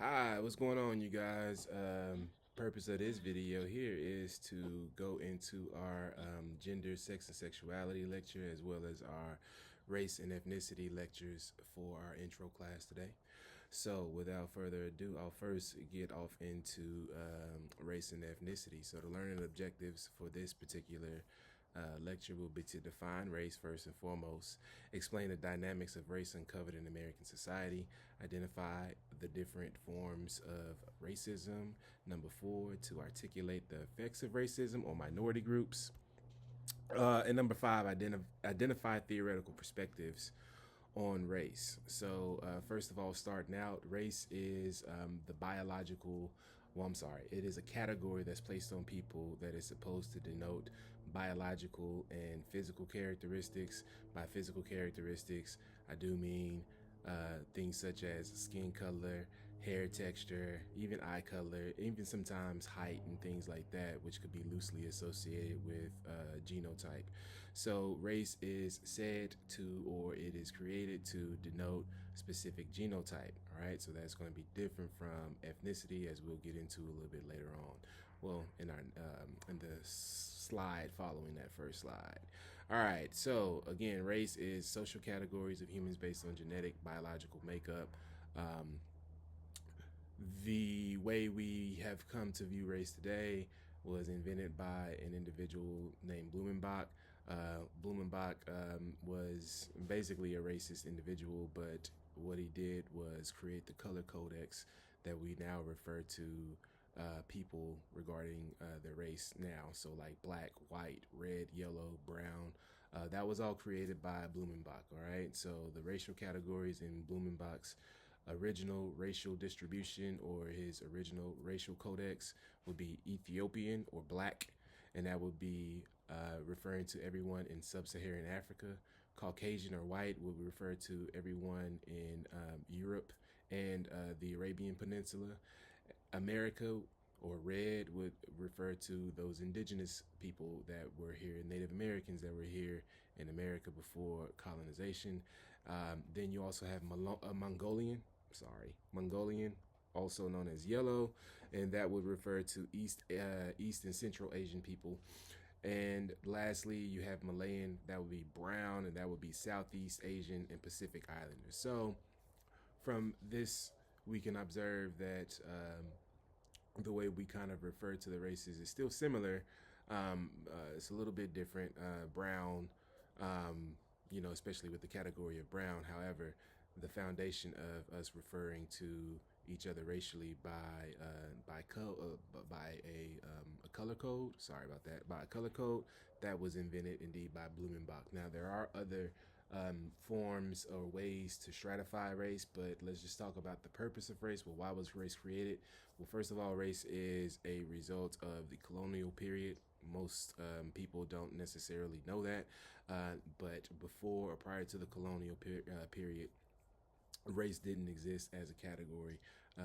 Hi, what's going on, you guys? Purpose of this video here is to go into our gender, sex, and sexuality lecture, as well as our race and ethnicity lectures for our intro class today. So, without further ado, I'll first get off into race and ethnicity. So, the learning objectives for this particular lecture will be to define race first and foremost, explain the dynamics of race uncovered in American society, identify the different forms of racism. Number four, to articulate the effects of racism on minority groups. And number five, identify theoretical perspectives on race. So, first of all, starting out, race is the biological, well, I'm sorry, it is a category that's placed on people that is supposed to denote biological and physical characteristics. By physical characteristics, I do mean things such as skin color, hair texture, even eye color, even sometimes height and things like that, which could be loosely associated with genotype. So, race is said to, or it is created to denote specific genotype. All right, so that's going to be different from ethnicity, as we'll get into a little bit later on. Well, in the slide following that first slide. All right, so again, race is social categories of humans based on genetic, biological makeup. Um, the way we have come to view race today was invented by an individual named Blumenbach. Blumenbach was basically a racist individual, but what he did was create the color codex that we now refer to people regarding their race now. So, like black, white, red, yellow, brown. That was all created by Blumenbach, all right? So, the racial categories in Blumenbach's original racial distribution, or his original racial codex, would be Ethiopian or black, and that would be referring to everyone in sub-Saharan Africa. Caucasian or white would refer to everyone in Europe and the Arabian Peninsula. America or red would refer to those indigenous people that were here, Native Americans that were here in America before colonization. Then you also have Mongolian, also known as yellow, and that would refer to East and Central Asian people. And lastly, you have Malayan, that would be brown, and that would be Southeast Asian and Pacific Islanders. So, from this, we can observe that the way we kind of refer to the races is still similar. It's a little bit different. Brown, especially with the category of brown. However, the foundation of us referring to each other racially by a color code. Sorry about that. By a color code that was invented indeed by Blumenbach. Now there are other forms or ways to stratify race, but let's just talk about the purpose of race. Well, why was race created? Well, first of all, race is a result of the colonial period. Most people don't necessarily know that, but before or prior to the colonial period, race didn't exist as a category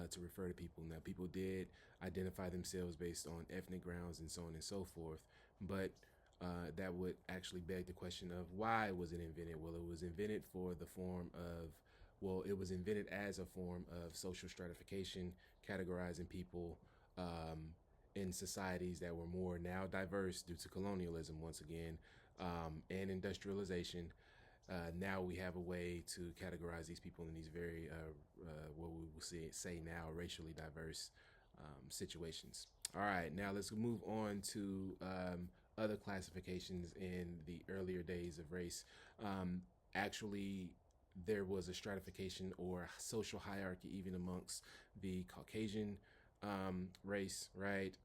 to refer to people. Now, people did identify themselves based on ethnic grounds and so on and so forth, but that would actually beg the question of why was it invented? Well, it was invented for the form of, well, it was invented as a form of social stratification, categorizing people in societies that were more now diverse due to colonialism, once again, and industrialization. Now we have a way to categorize these people in these very, what we will say now, racially diverse situations. All right, now let's move on to other classifications in the earlier days of race. Actually, there was a stratification or social hierarchy even amongst the Caucasian race, right?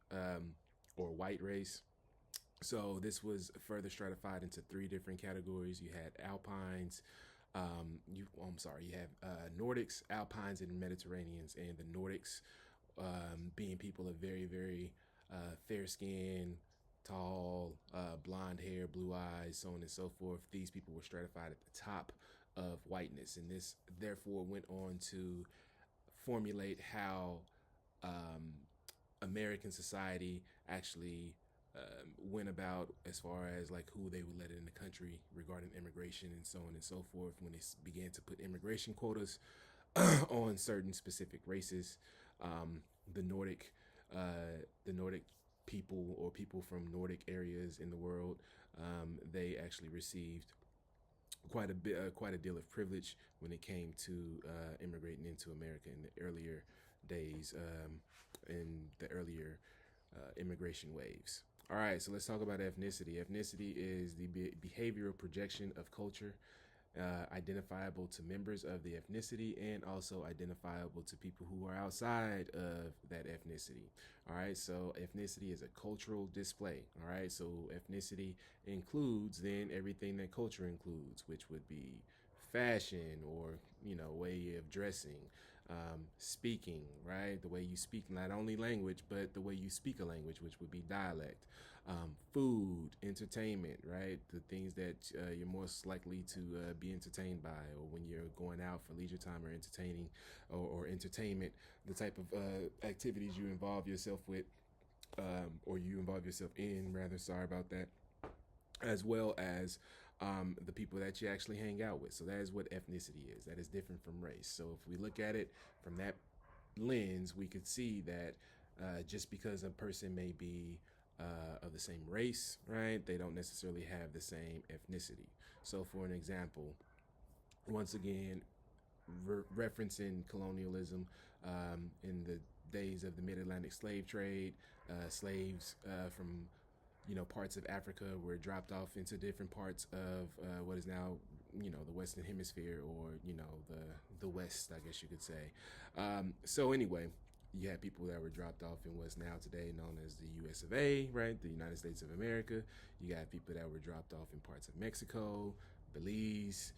Or white race. So this was further stratified into three different categories. You had Alpines, you have Nordics, Alpines, and Mediterraneans. And the Nordics being people of very, very fair skin, tall, blonde hair, blue eyes, so on and so forth. These people were stratified at the top of whiteness, and this therefore went on to formulate how um, American society actually went about as far as like who they would let in the country regarding immigration and so on and so forth when they began to put immigration quotas on certain specific races. the Nordic, the Nordic people or people from Nordic areas in the world, they actually received quite a deal of privilege when it came to immigrating into America in the earlier days, in the earlier immigration waves. All right, so let's talk about ethnicity. Ethnicity is the behavioral projection of culture, identifiable to members of the ethnicity and also identifiable to people who are outside of that ethnicity. All right, so ethnicity is a cultural display. All right, so ethnicity includes then everything that culture includes, which would be fashion or way of dressing, speaking, right? The way you speak not only language but the way you speak a language, which would be dialect, food, entertainment, right? The things that you're most likely to be entertained by, or when you're going out for leisure time or entertaining or entertainment, the type of activities you involve yourself with, or you involve yourself in, rather, sorry about that, as well as the people that you actually hang out with. So that is what ethnicity is. That is different from race. So if we look at it from that lens, we could see that just because a person may be of the same race, right, they don't necessarily have the same ethnicity. So, for an example, once again, referencing colonialism, in the days of the mid-Atlantic slave trade, slaves from parts of Africa were dropped off into different parts of what is now the Western Hemisphere, or the West, I guess you could say. So anyway, you had people that were dropped off in what's now today known as the US of A, right? The United States of America. You got people that were dropped off in parts of Mexico, Belize,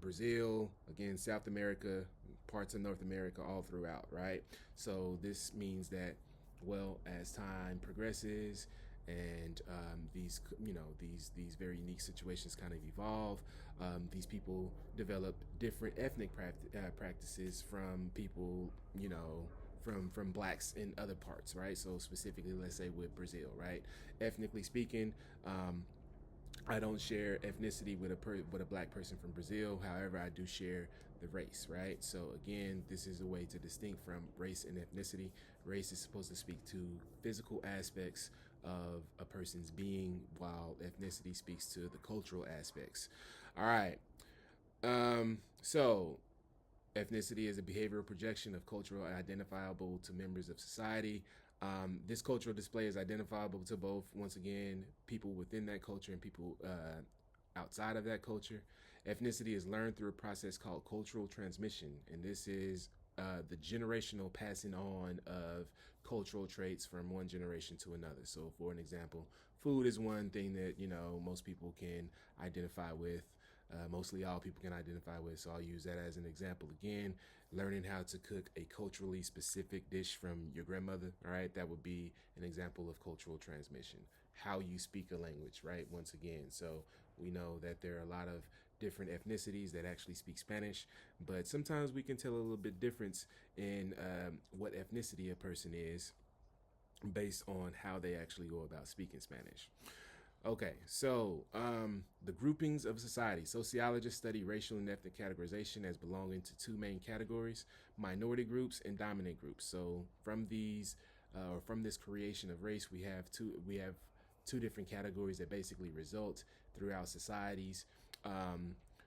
Brazil, again, South America, parts of North America, all throughout, right? So this means that, well, as time progresses and these very unique situations kind of evolve, these people develop different ethnic practices from people, from blacks in other parts, right? So specifically, let's say with Brazil, right? Ethnically speaking, I don't share ethnicity with a black person from Brazil. However, I do share the race, right? So again, this is a way to distinct from race and ethnicity. Race is supposed to speak to physical aspects of a person's being, while ethnicity speaks to the cultural aspects. All right. So ethnicity is a behavioral projection of cultural identifiable to members of society. This cultural display is identifiable to both, once again, people within that culture and people outside of that culture. Ethnicity is learned through a process called cultural transmission, and this is the generational passing on of cultural traits from one generation to another. So, for an example, food is one thing that most people can identify with. Mostly all people can identify with. So I'll use that as an example again. Learning how to cook a culturally specific dish from your grandmother, all right, that would be an example of cultural transmission. How you speak a language, right, once again. So we know that there are a lot of different ethnicities that actually speak Spanish, but sometimes we can tell a little bit difference in what ethnicity a person is based on how they actually go about speaking Spanish. Okay, so the groupings of society. Sociologists study racial and ethnic categorization as belonging to two main categories: minority groups and dominant groups. So from these, or from this creation of race, we have two different categories that basically result throughout societies.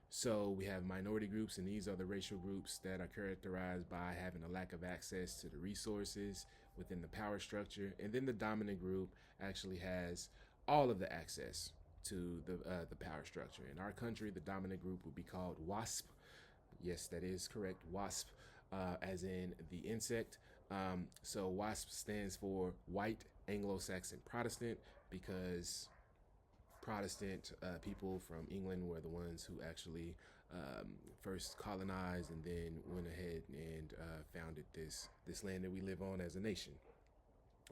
So we have minority groups, and these are the racial groups that are characterized by having a lack of access to the resources within the power structure. And then the dominant group actually has all of the access to the power structure. In our country, the dominant group would be called WASP. Yes, that is correct. WASP, as in the insect. So WASP stands for White Anglo-Saxon Protestant, because Protestant people from England were the ones who actually first colonized and then went ahead and founded this land that we live on as a nation.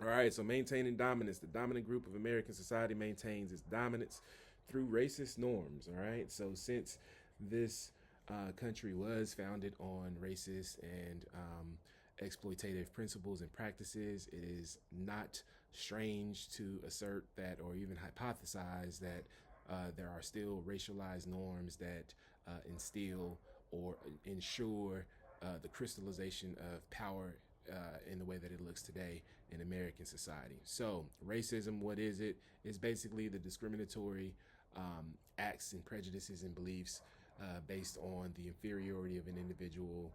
All right, so maintaining dominance. The dominant group of American society maintains its dominance through racist norms. All right, so since this country was founded on racist and exploitative principles and practices, it is not strange to assert that, or even hypothesize that there are still racialized norms that instill or ensure the crystallization of power in the way that it looks today in American society. So, racism, what is it? It's basically the discriminatory acts and prejudices and beliefs based on the inferiority of an individual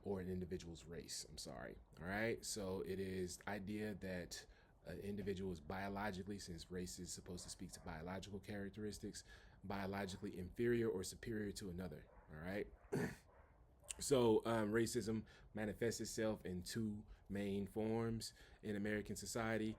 or an individual's race. I'm sorry. All right. So, it is the idea that an individual is biologically, since race is supposed to speak to biological characteristics, biologically inferior or superior to another. All right. So, racism manifests itself in two main forms in American society.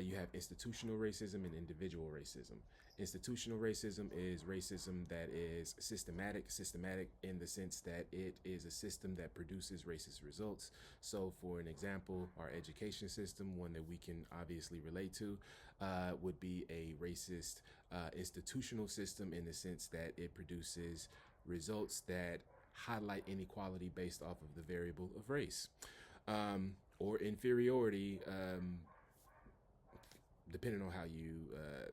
You have institutional racism and individual racism. Institutional racism is racism that is systematic in the sense that it is a system that produces racist results. So, for an example, our education system, one that we can obviously relate to, would be a racist institutional system in the sense that it produces results that highlight inequality based off of the variable of race or inferiority, depending on how you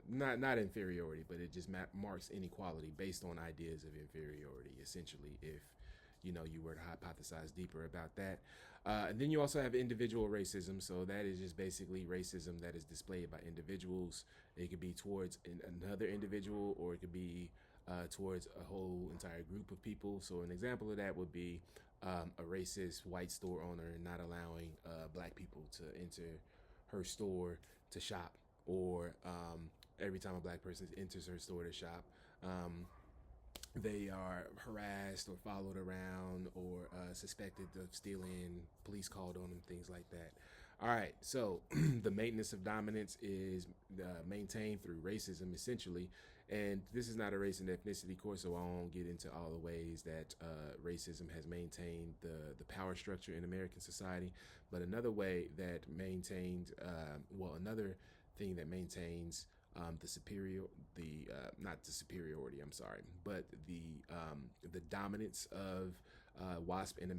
not inferiority, but it just marks inequality based on ideas of inferiority. Essentially, if you were to hypothesize deeper about that. And then you also have individual racism. So that is just basically racism that is displayed by individuals. It could be towards another individual, or it could be towards a whole entire group of people. So an example of that would be a racist white store owner not allowing black people to enter her store to shop, or every time a black person enters her store to shop, they are harassed or followed around or suspected of stealing, police called on them, things like that. All right, so the maintenance of dominance is maintained through racism, essentially. And this is not a race and ethnicity course, so I won't get into all the ways that racism has maintained the power structure in American society. But another way that maintained, another thing that maintains not the superiority, I'm sorry, but the dominance of WASP in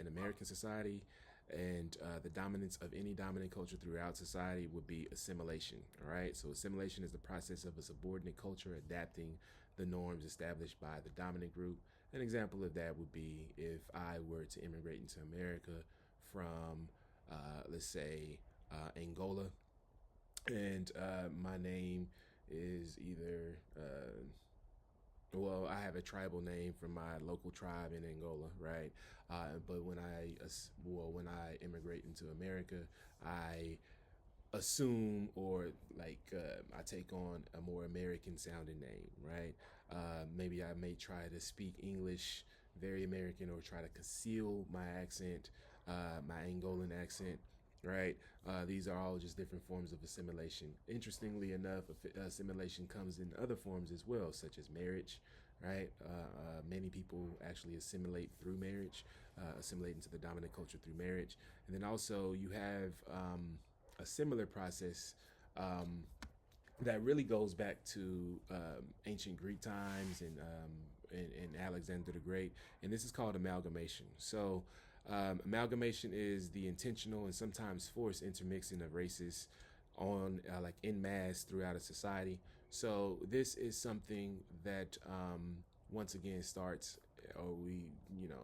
American society, and the dominance of any dominant culture throughout society would be assimilation. All right, so assimilation is the process of a subordinate culture adapting the norms established by the dominant group. An example of that would be if I were to immigrate into America from, let's say, Angola, and my name is either I have a tribal name from my local tribe in Angola, right? But when I immigrate into America, I assume, or I take on a more American sounding name, right? Maybe I may try to speak English very American, or try to conceal my accent, my Angolan accent, right? These are all just different forms of assimilation. Interestingly enough, assimilation comes in other forms as well, such as marriage, right? Many people actually assimilate through marriage, assimilate into the dominant culture through marriage. And then also you have a similar process that really goes back to ancient Greek times and Alexander the Great, and this is called amalgamation. So amalgamation is the intentional and sometimes forced intermixing of races on en masse throughout a society. So this is something that once again starts, or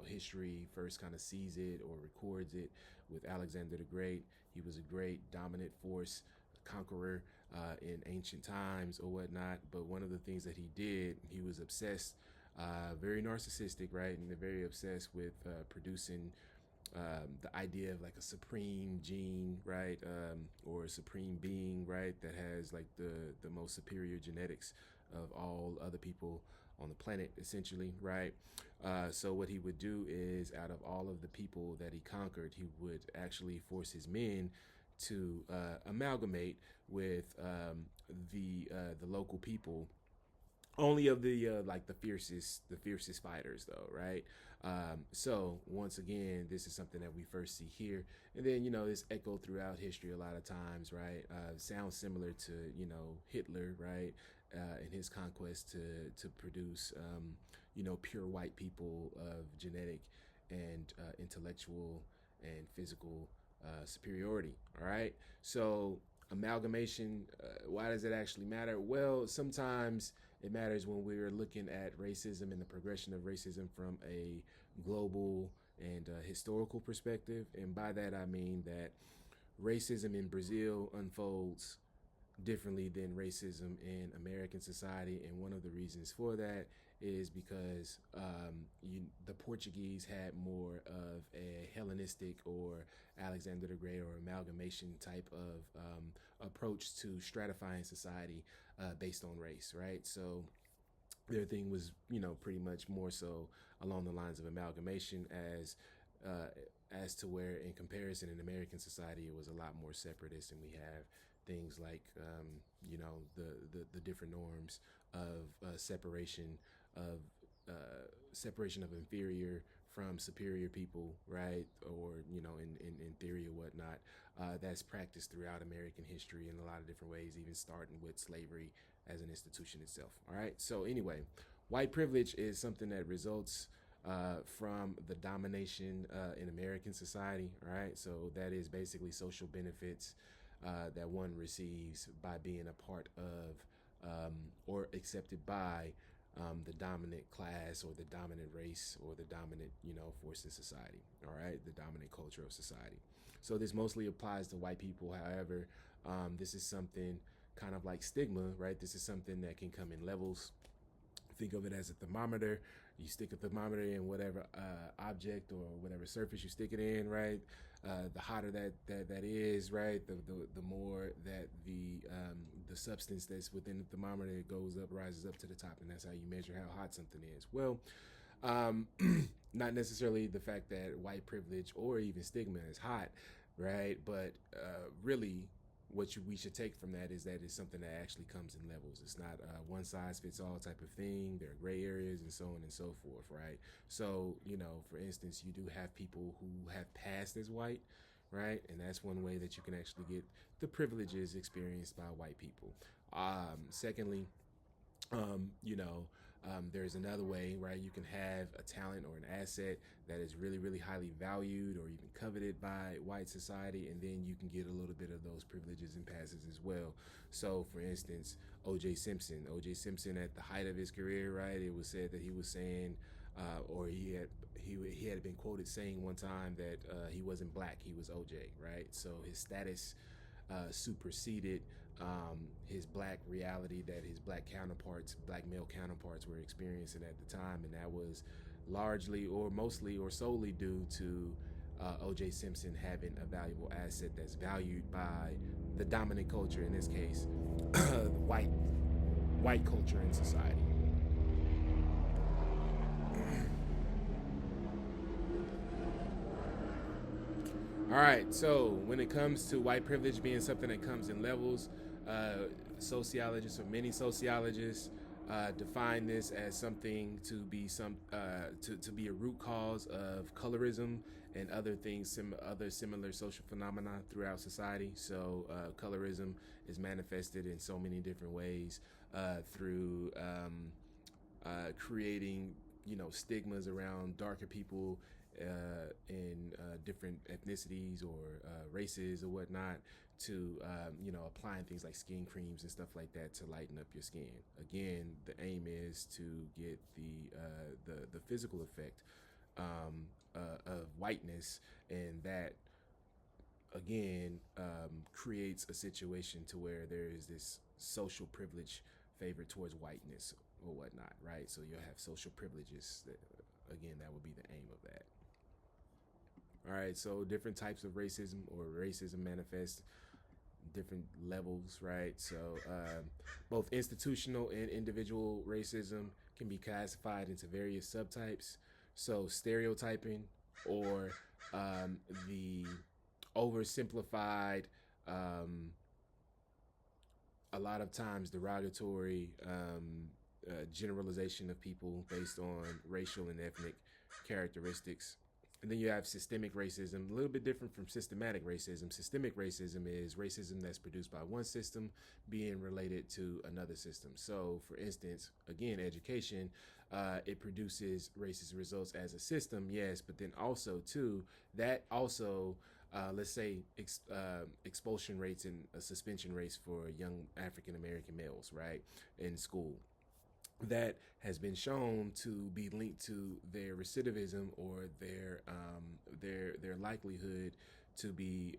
history first kind of sees it or records it with Alexander the Great. He was a great dominant force, conqueror in ancient times or whatnot. But one of the things that he did, he was obsessed, very narcissistic, right? And very obsessed with producing the idea of like a supreme gene, right? Or a supreme being, right? That has like the most superior genetics of all other people on the planet, essentially, right? So what he would do is, out of all of the people that he conquered, he would actually force his men to amalgamate with the local people, only of the fiercest fighters, though, right? So once again, this is something that we first see here, and then this echoed throughout history a lot of times, right? Sounds similar to Hitler, right? In his conquest to produce pure white people of genetic and intellectual and physical superiority. All right, so amalgamation, why does it actually matter? Well, sometimes it matters when we're looking at racism and the progression of racism from a global and historical perspective. And by that, I mean that racism in Brazil unfolds differently than racism in American society. And one of the reasons for that is because the Portuguese had more of a Hellenistic or Alexander the Great or amalgamation type of approach to stratifying society based on race, right? So their thing was, pretty much more so along the lines of amalgamation uh, as to where, in comparison, in American society, it was a lot more separatist, and we have things like, the different norms of of separation of inferior from superior people, right? Or in theory or whatnot, that's practiced throughout American history in a lot of different ways, even starting with slavery as an institution itself. All right. So anyway, white privilege is something that results from the domination in American society. All right. So that is basically social benefits that one receives by being a part of or accepted by the dominant class or the dominant race or the dominant, force in society. All right. The dominant culture of society. So this mostly applies to white people. However, this is something kind of like stigma, right? This is something that can come in levels. Think of it as a thermometer. You stick a thermometer in whatever object or whatever surface you stick it in, right? The hotter that is, right? The more that the substance that's within the thermometer goes up, rises up to the top, and that's how you measure how hot something is. Well, um, not necessarily the fact that white privilege or even stigma is hot, right? But really, we should take from that is that it's something that actually comes in levels. It's not a one size fits all type of thing. There are gray areas and so on and so forth, right? So, for instance, you do have people who have passed as white, right? And that's one way that you can actually get the privileges experienced by white people. Secondly, there's another way, right? You can have a talent or an asset that is really, really highly valued or even coveted by white society, and then you can get a little bit of those privileges and passes as well. So, for instance, O.J. Simpson, at the height of his career, right? It was said that he was saying, or he had been quoted saying one time that he wasn't black, he was OJ, right? So his status superseded his black reality that his black male counterparts were experiencing at the time, and that was largely or mostly or solely due to O.J. Simpson having a valuable asset that's valued by the dominant culture, in this case, white white culture in society. All right, so when it comes to white privilege being something that comes in levels, sociologists or many sociologists define this as something to be to be a root cause of colorism and other things, other similar social phenomena throughout society. So colorism is manifested in so many different ways through creating stigmas around darker people in different ethnicities or races or whatnot, to applying things like skin creams and stuff like that to lighten up your skin. Again, the aim is to get the physical effect of whiteness, and that again creates a situation to where there is this social privilege favored towards whiteness or whatnot, right? So you'll have social privileges. Again, that would be the aim of that. All right, so different types of racism or racism manifest different levels, right? So both institutional and individual racism can be classified into various subtypes. So stereotyping, or the oversimplified, um, a lot of times derogatory generalization of people based on racial and ethnic characteristics. And then you have systemic racism, a little bit different from systematic racism. Systemic racism is racism that's produced by one system being related to another system. So, for instance, again, education, it produces racist results as a system, yes, but then also, too, that also let's say expulsion rates and suspension rates for young African American males, right, in school. that has been shown to be linked to their recidivism or their likelihood to be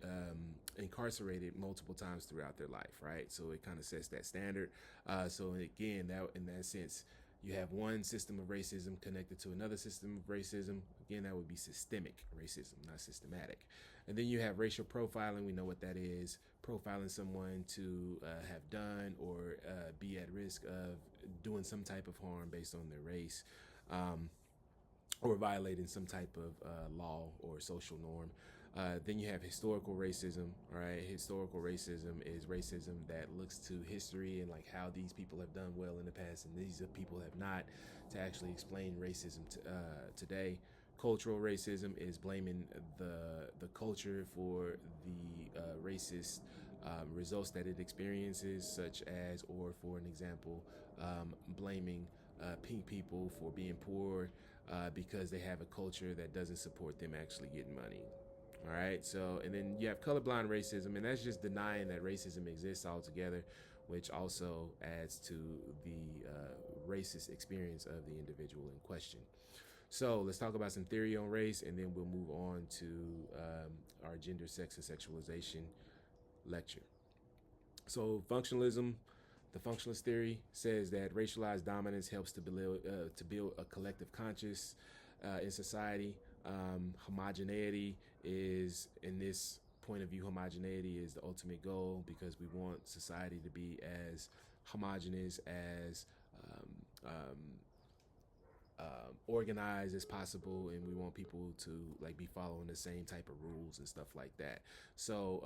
incarcerated multiple times throughout their life, right? So it kind of sets that standard. So again, that in that sense, you have one system of racism connected to another system of racism. Again, that would be systemic racism, not systematic. And then you have racial profiling. We know what that is: profiling someone to have done or be at risk of doing some type of harm based on their race, um, or violating some type of law or social norm. Then you have historical racism. All right, historical racism is racism that looks to history and like how these people have done well in the past, and these people have not, to actually explain racism today. Cultural racism is blaming the culture for the racist results that it experiences, such as, or for an example, blaming pink people for being poor because they have a culture that doesn't support them actually getting money. All right. So, and then you have colorblind racism, and that's just denying that racism exists altogether, which also adds to the racist experience of the individual in question. So, let's talk about some theory on race, and then we'll move on to our gender, sex, and sexualization lecture. So, functionalism, the functionalist theory says that racialized dominance helps to build a collective conscious in society. Homogeneity is, in this point of view, homogeneity is the ultimate goal because we want society to be as homogenous as organized as possible, and we want people to like be following the same type of rules and stuff like that. So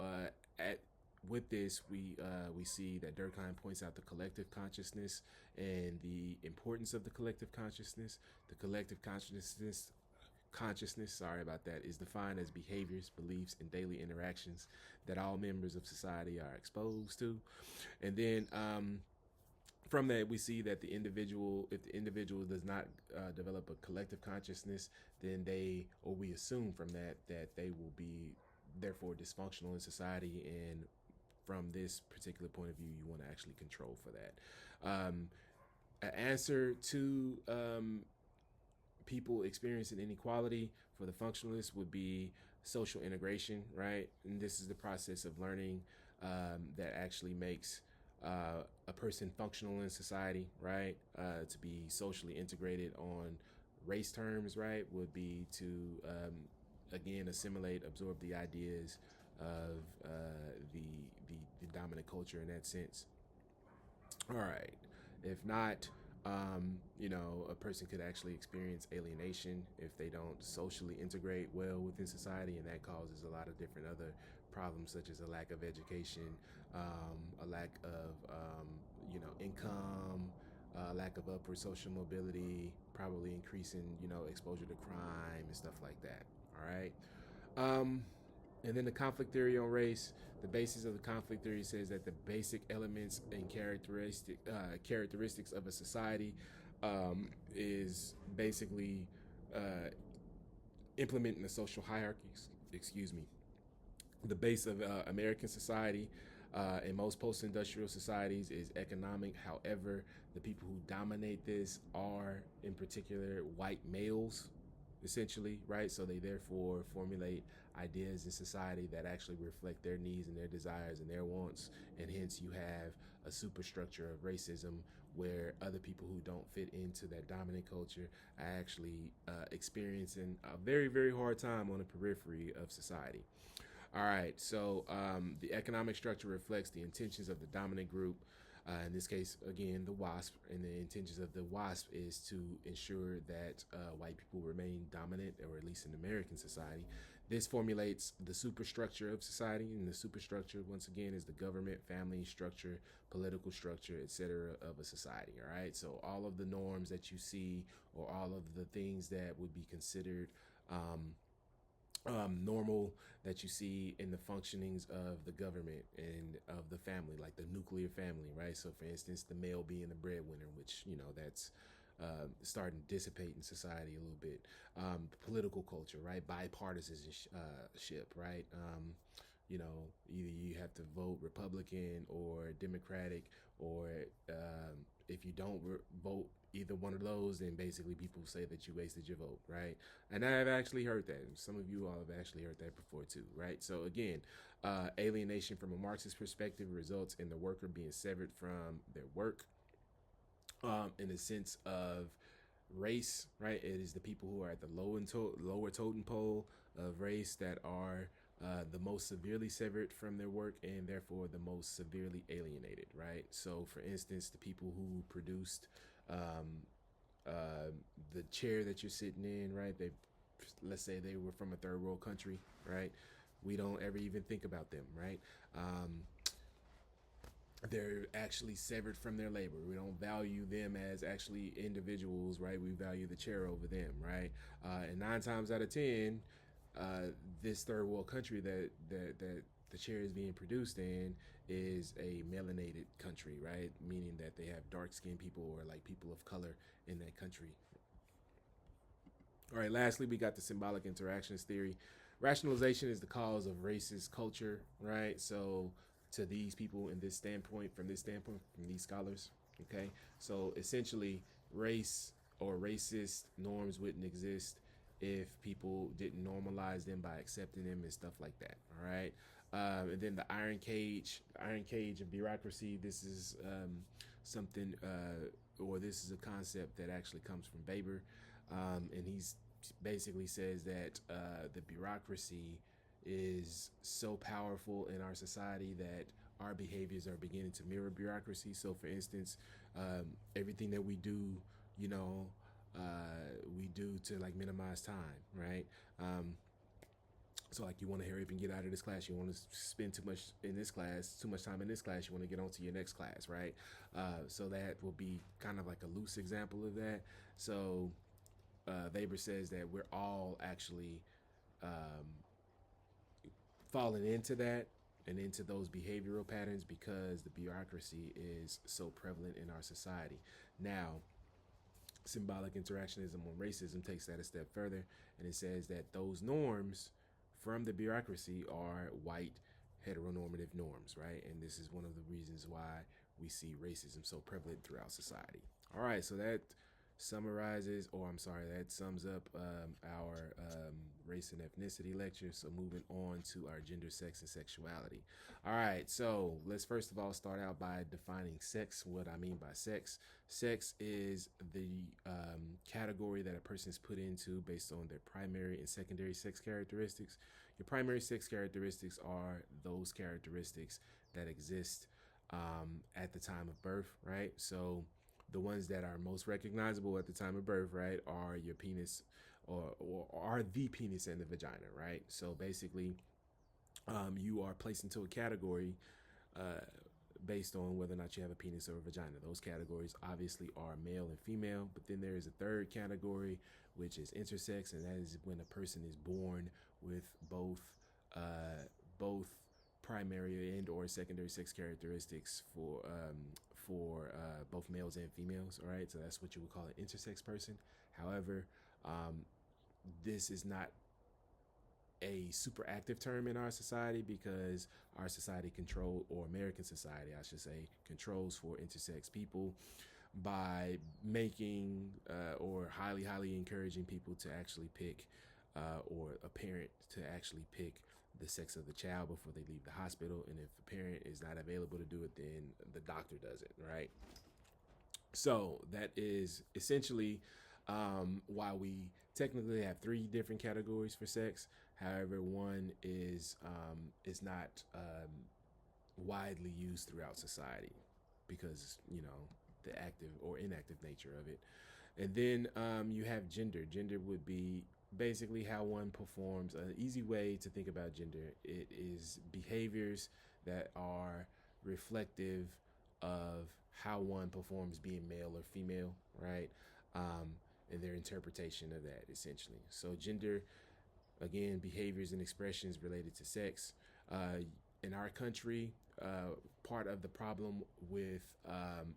at with this, we see that Durkheim points out the collective consciousness and the importance of the collective consciousness. The collective consciousness, sorry about that, is defined as behaviors, beliefs, and daily interactions that all members of society are exposed to. And then from that, we see that if the individual does not develop a collective consciousness, then or we assume from that they will be therefore dysfunctional in society. And from this particular point of view, you want to actually control for that. An answer to people experiencing inequality for the functionalists would be social integration, right? And this is the process of learning that actually makes a person functional in society, right? To be socially integrated on race terms, right, would be to again assimilate, absorb the ideas of the dominant culture in that sense. All right. If not, a person could actually experience alienation if they don't socially integrate well within society, and that causes a lot of different other problems, such as a lack of education, a lack of, income, lack of upward social mobility, probably increasing, exposure to crime and stuff like that. All right. Um, and then the conflict theory on race. The basis of the conflict theory says that the basic elements and characteristics of a society is basically uh, implementing the social hierarchies. Excuse me. The base of American society in most post-industrial societies is economic. However, the people who dominate this are, in particular, white males, essentially, right? So they therefore formulate ideas in society that actually reflect their needs and their desires and their wants, and hence you have a superstructure of racism where other people who don't fit into that dominant culture are actually experiencing a very, very hard time on the periphery of society. All right, so the economic structure reflects the intentions of the dominant group. In this case, again, the WASP, and the intentions of the WASP is to ensure that white people remain dominant, or at least in American society. This formulates the superstructure of society, and the superstructure, once again, is the government, family structure, political structure, etc. of a society. All right, so all of the norms that you see, or all of the things that would be considered normal that you see in the functionings of the government and of the family, like the nuclear family, right? So, for instance, the male being the breadwinner, which that's starting to dissipate in society a little bit. Political culture, right? Bipartisanship, right? Either you have to vote Republican or Democratic, or if you don't vote either one of those, then basically people say that you wasted your vote, right? And I've actually heard that. Some of you all have actually heard that before too, right? So again, alienation from a Marxist perspective results in the worker being severed from their work, in the sense of race, right? It is the people who are at the lower totem pole of race that are the most severely severed from their work and therefore the most severely alienated, right? So, for instance, the people who produced um, uh, the chair that you're sitting in, right? Let's say they were from a third world country, right? We don't ever even think about them, right? They're actually severed from their labor. We don't value them as actually individuals, right? We value the chair over them, right? And 9 times out of 10, this third world country that the chair is being produced in is a melanated country, right? Meaning that they have dark skinned people or like people of color in that country. All right, lastly, we got the symbolic interactions theory. Rationalization is the cause of racist culture, right? So, to these people in this standpoint, from this standpoint, from these scholars, okay? So, essentially, race or racist norms wouldn't exist if people didn't normalize them by accepting them and stuff like that, all right? And then the iron cage of bureaucracy. This is something, or this is a concept that actually comes from Weber, and he's basically says that the bureaucracy is so powerful in our society that our behaviors are beginning to mirror bureaucracy. So, for instance, everything that we do, you know, we do to like minimize time, right? So like you want to hurry up and get out of this class. You want to spend too much in this class, too much time in this class. You want to get on to your next class, right? So that will be kind of like a loose example of that. So Weber says that we're all actually um, falling into that and into those behavioral patterns because the bureaucracy is so prevalent in our society. Now, symbolic interactionism on racism takes that a step further, and it says that those norms from the bureaucracy are white heteronormative norms, right? And this is one of the reasons why we see racism so prevalent throughout society. All right, so that summarizes, or I'm sorry, that sums up our race and ethnicity lecture. So moving on to our gender, sex, and sexuality. All right, so let's first of all start out by defining sex. What I mean by sex. Sex is the category that a person is put into based on their primary and secondary sex characteristics. Your primary sex characteristics are those characteristics that exist at the time of birth, right? So the ones that are most recognizable at the time of birth, right, are your penis or are the penis and the vagina, right? So basically, you are placed into a category uh, based on whether or not you have a penis or a vagina. Those categories obviously are male and female, but then there is a third category, which is intersex, and that is when a person is born with both primary and or secondary sex characteristics for both males and females. All right, so that's what you would call an intersex person. However, this is not a super active term in our society because our society or American society, I should say, controls for intersex people by making or highly encouraging people to actually pick or a parent to actually pick the sex of the child before they leave the hospital. And if the parent is not available to do it, then the doctor does it, right? So that is essentially why we technically have 3 different categories for sex. However, one is not widely used throughout society because the active or inactive nature of it. And then you have gender. Gender would be basically how one performs. An easy way to think about gender, it is behaviors that are reflective of how one performs being male or female, right? And their interpretation of that, essentially. So gender, again, behaviors and expressions related to sex. In our country, part of the problem with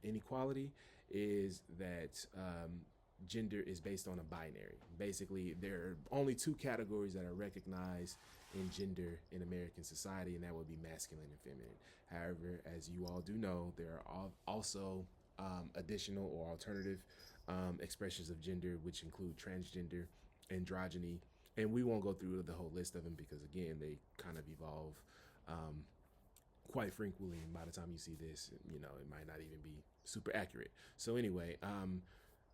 inequality is that gender is based on a binary. Basically, there are only 2 categories that are recognized in gender in American society, and that would be masculine and feminine. However, as you all do know, there are also additional or alternative expressions of gender, which include transgender, androgyny, and we won't go through the whole list of them because again they kind of evolve um, quite frequently, and by the time you see this, it might not even be super accurate. So anyway,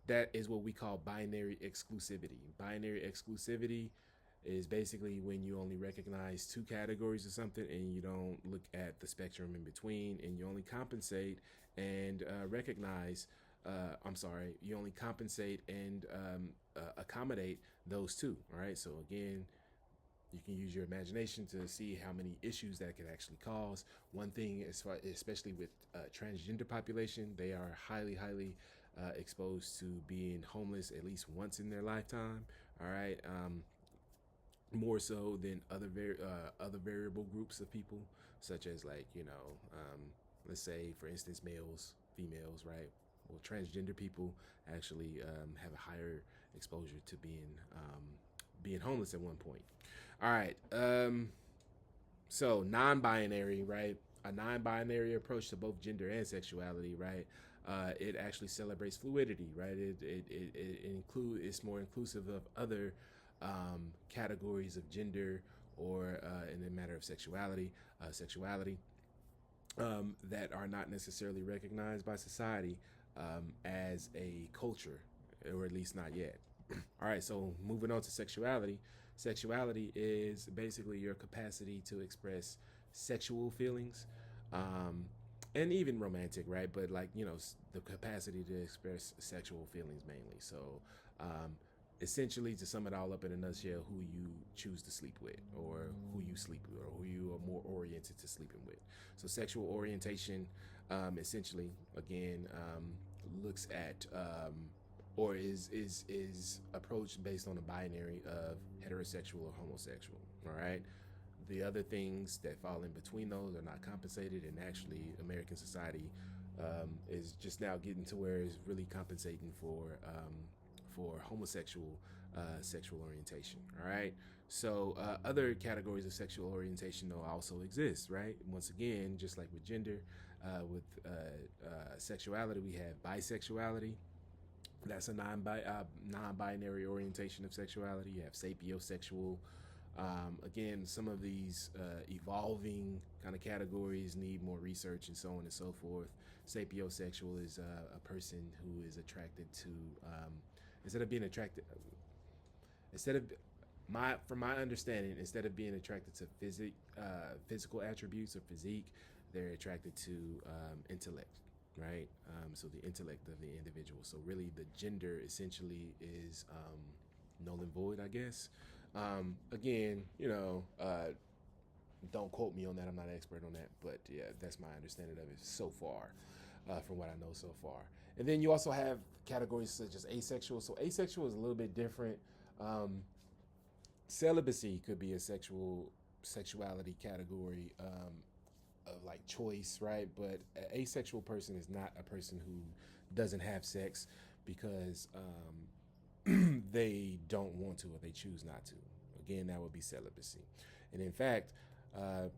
that is what we call binary exclusivity. Binary exclusivity is basically when you only recognize two categories of something and you don't look at the spectrum in between, and you only compensate and recognize I'm sorry, you only compensate and accommodate those two. All right. So again, you can use your imagination to see how many issues that could actually cause. One thing, as far, especially with transgender population, they are highly exposed to being homeless at least once in their lifetime. All right, more so than other variable groups of people, such as like let's say for instance males, females, right? Well, transgender people actually have a higher exposure to being homeless at one point. All right. So non-binary, right? A non-binary approach to both gender and sexuality, right? It actually celebrates fluidity, right? It's more inclusive of other categories of gender or in the matter of sexuality that are not necessarily recognized by society as a culture, or at least not yet. All right, so moving on to sexuality. Sexuality is basically your capacity to express sexual feelings, um, and even romantic, right? But like the capacity to express sexual feelings mainly. So, um, essentially, to sum it all up in a nutshell, who you choose to sleep with, or who you sleep with, or who you are more oriented to sleeping with. So, sexual orientation, essentially, again, looks at or is approached based on a binary of heterosexual or homosexual. All right. The other things that fall in between those are not compensated, and actually, American society is just now getting to where it's really compensating for homosexual sexual orientation. All right. So other categories of sexual orientation though also exist, right? Once again, just like with gender, with sexuality, we have bisexuality. That's a non-binary orientation of sexuality. You have sapiosexual. Again, some of these evolving kind of categories need more research and so on and so forth. Sapiosexual is a person who is attracted to instead of being attracted instead of my from my understanding, instead of being attracted to physical attributes or physique, they're attracted to intellect, right? So the intellect of the individual. So really, the gender essentially is null and void, I guess. Again, don't quote me on that. I'm not an expert on that, but yeah, that's my understanding of it so far, from what I know so far. And then you also have categories such as asexual. So asexual is a little bit different. Um, Celibacy could be a sexuality category of like choice, right? But an asexual person is not a person who doesn't have sex because they don't want to or they choose not to. Again, that would be celibacy. And in fact, uh,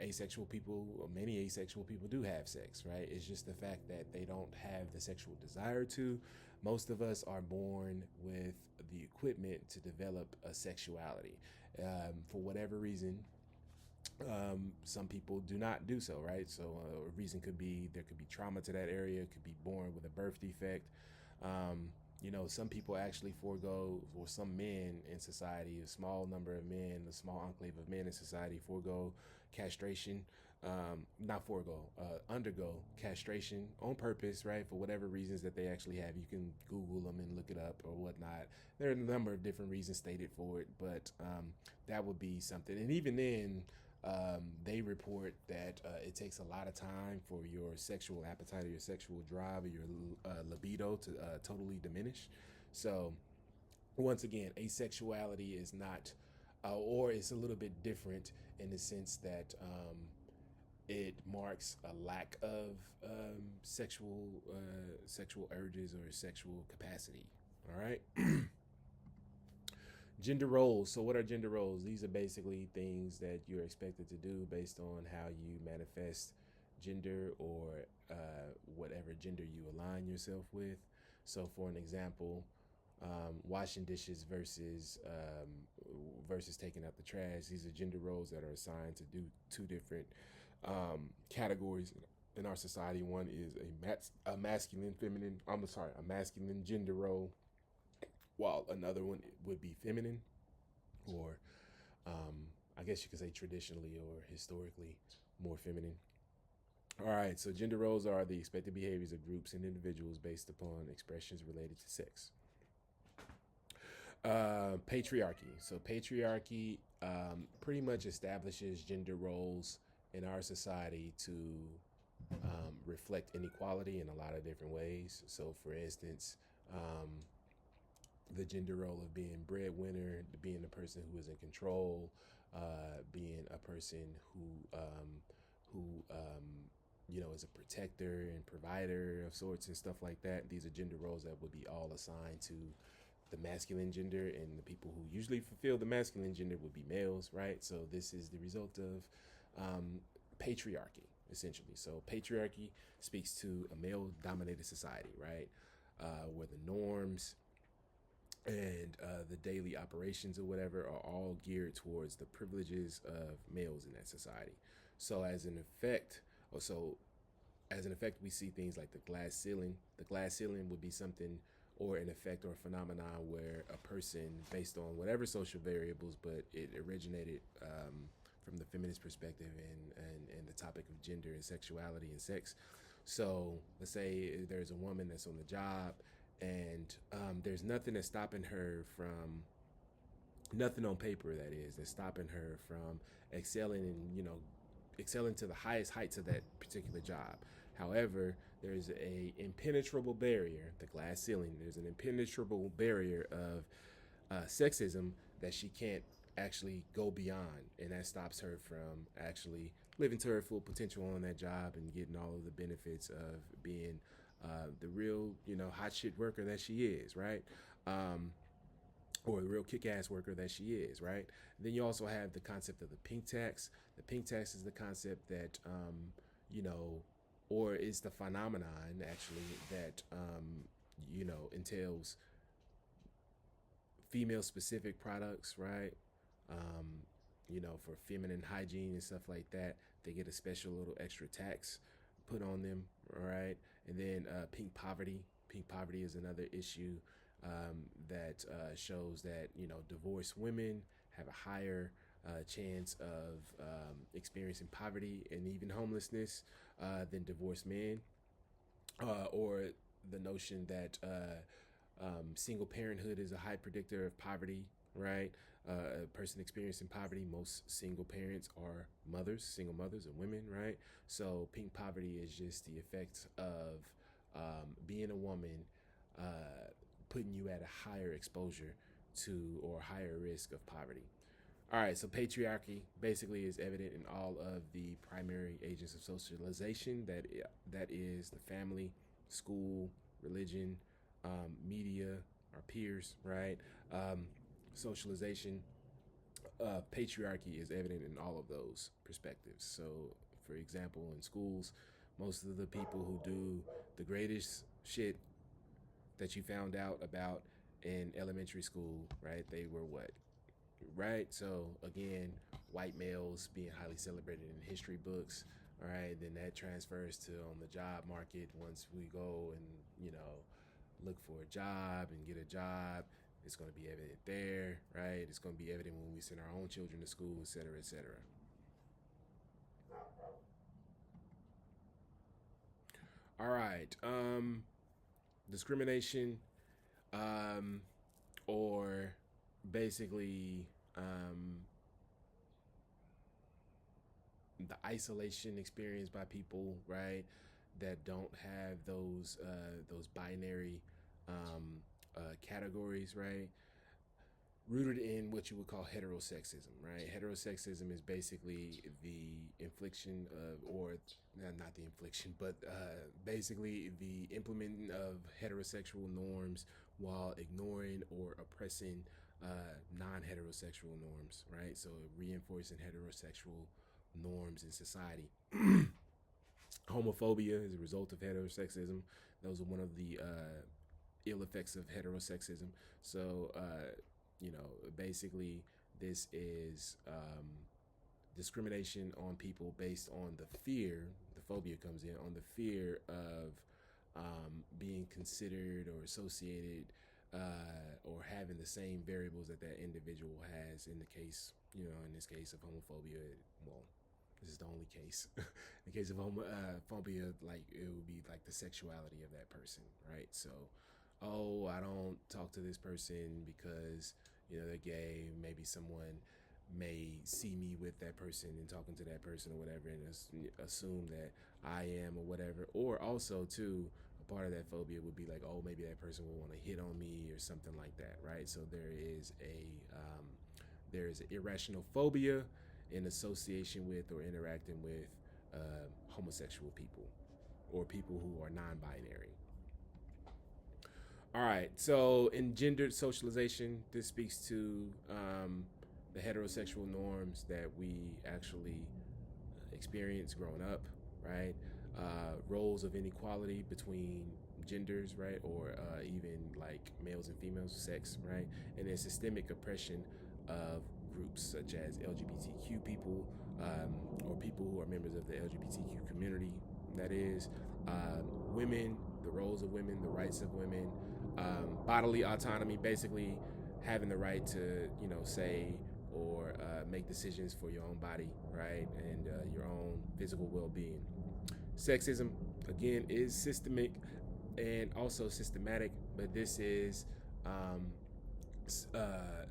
asexual people, or many asexual people, do have sex, right? It's just the fact that they don't have the sexual desire to. Most of us are born with the equipment to develop a sexuality. For whatever reason, some people do not do so, right? So a reason could be there could be trauma to that area, could be born with a birth defect. Some people actually forego, or some men in society, a small number of men, a small enclave of men in society forego castration, not forego, undergo castration on purpose, right? For whatever reasons that they actually have. You can Google them and look it up or whatnot. There are a number of different reasons stated for it, but that would be something. And even then, they report that it takes a lot of time for your sexual appetite or your sexual drive or your libido to totally diminish. So, once again, asexuality is not, or it's a little bit different in the sense that it marks a lack of sexual urges or sexual capacity. All right. Gender roles. So, what are gender roles? These are basically things that you're expected to do based on how you manifest gender or whatever gender you align yourself with. So, for an example, washing dishes versus taking out the trash. These are gender roles that are assigned to do two different categories in our society. One is a masculine feminine. I'm sorry, a masculine gender role, while another one would be feminine, or I guess you could say traditionally or historically more feminine. All right, so gender roles are the expected behaviors of groups and individuals based upon expressions related to sex. Patriarchy. So patriarchy pretty much establishes gender roles in our society to reflect inequality in a lot of different ways. So, for instance, um, the gender role of being breadwinner, being the person who is in control, being a person who is a protector and provider of sorts and stuff like that. These are gender roles that would be all assigned to the masculine gender, and the people who usually fulfill the masculine gender would be males, right? So this is the result of patriarchy, essentially. So patriarchy speaks to a male-dominated society, right, where the norms and the daily operations or whatever are all geared towards the privileges of males in that society. So as an effect, we see things like the glass ceiling. The glass ceiling would be something or an effect or a phenomenon where a person, based on whatever social variables, but it originated from the feminist perspective and the topic of gender and sexuality and sex. So let's say there's a woman that's on the job, and there's nothing that's stopping her from nothing on paper that is that's stopping her from excelling and excelling to the highest heights of that particular job. However, there's a impenetrable barrier, the glass ceiling. There's an impenetrable barrier of sexism that she can't actually go beyond, and that stops her from actually living to her full potential on that job and getting all of the benefits of being the real, hot shit worker that she is, right? Or the real kick-ass worker that she is, right? Then you also have the concept of the pink tax. The pink tax is the concept that, or is the phenomenon actually that, entails female-specific products, right? For feminine hygiene and stuff like that, they get a special little extra tax put on them, all right? And then pink poverty. Pink poverty is another issue that shows that divorced women have a higher chance of experiencing poverty and even homelessness than divorced men, or the notion that single parenthood is a high predictor of poverty, right? A person experiencing poverty, most single parents are single mothers, and women, right? So pink poverty is just the effects of being a woman, putting you at a higher exposure to or higher risk of poverty. All right, so patriarchy basically is evident in all of the primary agents of socialization. That is the family, school, religion, media, our peers, right? Socialization. Patriarchy is evident in all of those perspectives. So, for example, in schools, most of the people who do the greatest shit that you found out about in elementary school, right? They were what? Right? So again, white males being highly celebrated in history books, all right? Then that transfers to on the job market once we go and, look for a job and get a job. It's going to be evident there, right? It's going to be evident when we send our own children to school, et cetera, et cetera. All right. Discrimination, or basically the isolation experienced by people, right, that don't have those binary categories, right, rooted in what you would call heterosexism, right? Heterosexism is basically the infliction of, or not the infliction, but basically the implementing of heterosexual norms while ignoring or oppressing non-heterosexual norms, right? So reinforcing heterosexual norms in society. Homophobia is a result of heterosexism. Those are one of the ill effects of heterosexism. So, basically, this is discrimination on people based on the fear. The phobia comes in on the fear of being considered or associated or having the same variables that that individual has. In the case, in this case of homophobia, well, this is the only case. In the case of homophobia, like it would be like the sexuality of that person, right? So, oh, I don't talk to this person because they're gay. Maybe someone may see me with that person and talking to that person or whatever, and assume that I am or whatever. Or also, too, a part of that phobia would be like, oh, maybe that person will want to hit on me or something like that, right? So there is an irrational phobia in association with or interacting with homosexual people or people who are non-binary. All right, so in gendered socialization, this speaks to the heterosexual norms that we actually experience growing up, right? Roles of inequality between genders, right? Or even like males and females, sex, right? And then systemic oppression of groups such as LGBTQ people or people who are members of the LGBTQ community. That is, women, the roles of women, the rights of women, bodily autonomy, basically having the right to, say or make decisions for your own body, right, and your own physical well-being. Sexism, again, is systemic and also systematic, but this is um,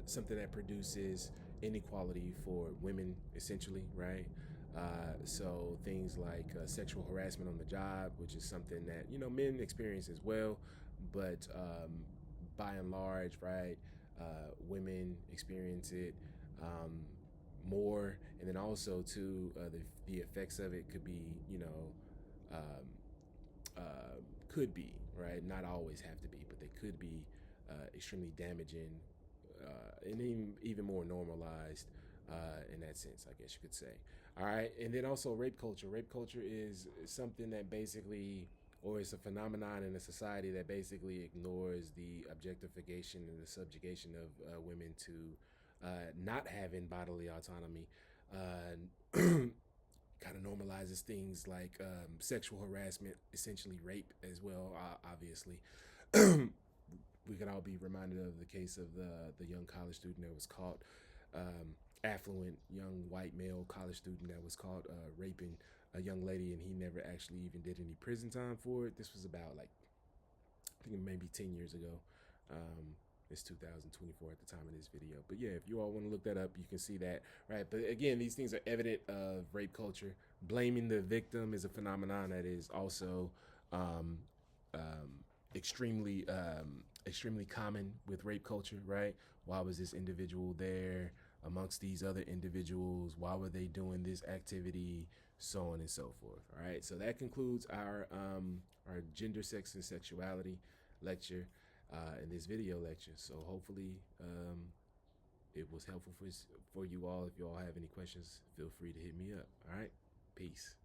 something that produces inequality for women, essentially, right? So things like sexual harassment on the job, which is something that men experience as well, but by and large, right, women experience it more, and then also too the effects of it could be um, could be, right, not always have to be, but they could be extremely damaging and even more normalized in that sense, I guess you could say. All right, and then also rape culture. Rape culture is something that basically, or it's a phenomenon in a society that basically ignores the objectification and the subjugation of women to not having bodily autonomy. Kind of normalizes things like sexual harassment, essentially rape as well, obviously. We can all be reminded of the case of the young college student that was caught, affluent young white male college student that was caught raping a young lady, and he never actually even did any prison time for it. This was about like, I think maybe 10 years ago. It's 2024 at the time of this video. But yeah, if you all want to look that up, you can see that, right? But again, these things are evident of rape culture. Blaming the victim is a phenomenon that is also um, um, extremely common with rape culture, right? Why was this individual there amongst these other individuals? Why were they doing this activity? So on and so forth. All right. So that concludes our gender, sex, and sexuality lecture in this video lecture. So hopefully it was helpful for you all. If you all have any questions, feel free to hit me up. All right. Peace.